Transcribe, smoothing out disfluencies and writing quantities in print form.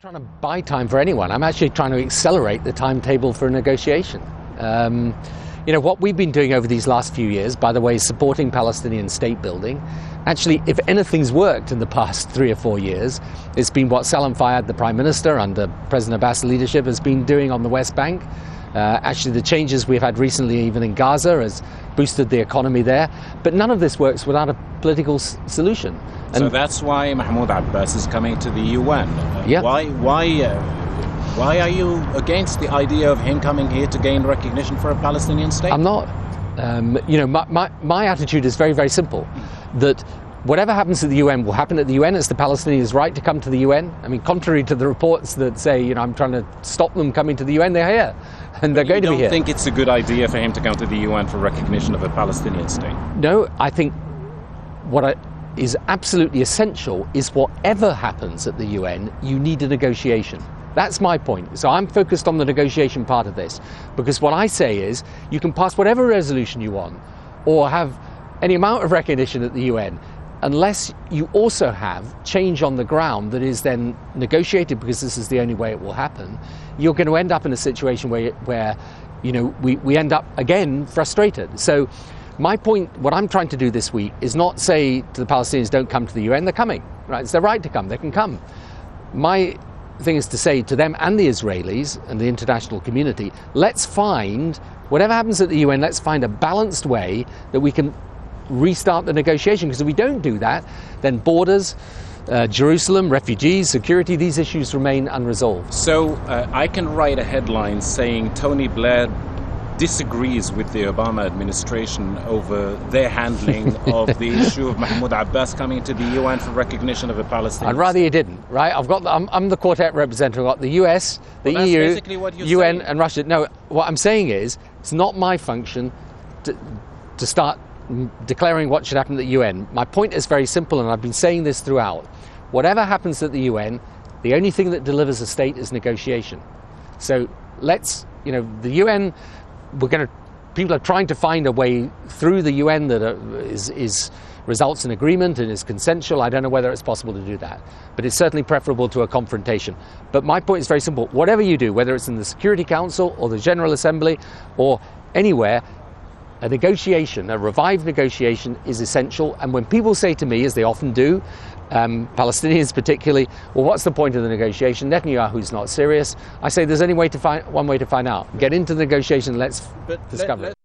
Trying to buy time for anyone. I'm actually trying to accelerate the timetable for a negotiation. What we've been doing over these last few years, by the way, is supporting Palestinian state building. Actually, if anything's worked in the past 3 or 4 years, it's been what Salam Fayyad, the Prime Minister, under President Abbas' leadership, has been doing on the West Bank. Actually, the changes we've had recently, even in Gaza, has boosted the economy there. But none of this works without a political solution. So that's why Mahmoud Abbas is coming to the UN. Yeah. Why are you against the idea of him coming here to gain recognition for a Palestinian state? I'm not. My attitude is very, very simple. That whatever happens at the UN will happen at the UN. It's the Palestinians' right to come to the UN. I mean, contrary to the reports that say, I'm trying to stop them coming to the UN, they're here. And they're going to be here. You don't think it's a good idea for him to come to the UN for recognition of a Palestinian state? No, I think what is absolutely essential is whatever happens at the UN, you need a negotiation. That's my point. So I'm focused on the negotiation part of this, because what I say is you can pass whatever resolution you want or have any amount of recognition at the UN, unless you also have change on the ground that is then negotiated, because this is the only way it will happen, you're going to end up in a situation where we end up again frustrated. So my point, what I'm trying to do this week, is not say to the Palestinians, don't come to the UN. They're coming, right? It's their right to come. They can come. My thing is to say to them and the Israelis and the international community, let's find, whatever happens at the UN, let's find a balanced way that we can restart the negotiation. Because if we don't do that, then borders, Jerusalem, refugees, security, these issues remain unresolved. So I can write a headline saying Tony Blair disagrees with the Obama administration over their handling of the issue of Mahmoud Abbas coming to the UN for recognition of a Palestinian I'd rather you didn't, right? I'm the Quartet representative. I've got the US, the EU, UN and Russia. No, what I'm saying is it's not my function to start declaring what should happen at the UN. My point is very simple, and I've been saying this throughout. Whatever happens at the UN, the only thing that delivers a state is negotiation. So let's, the UN, people are trying to find a way through the UN that results in agreement and is consensual. I don't know whether it's possible to do that, but it's certainly preferable to a confrontation. But my point is very simple. Whatever you do, whether it's in the Security Council or the General Assembly or anywhere, a negotiation, a revived negotiation, is essential. And when people say to me, as they often do, Palestinians particularly, well, what's the point of the negotiation? Netanyahu's not serious. I say there's only one way to find out. Get into the negotiation, let's discover it.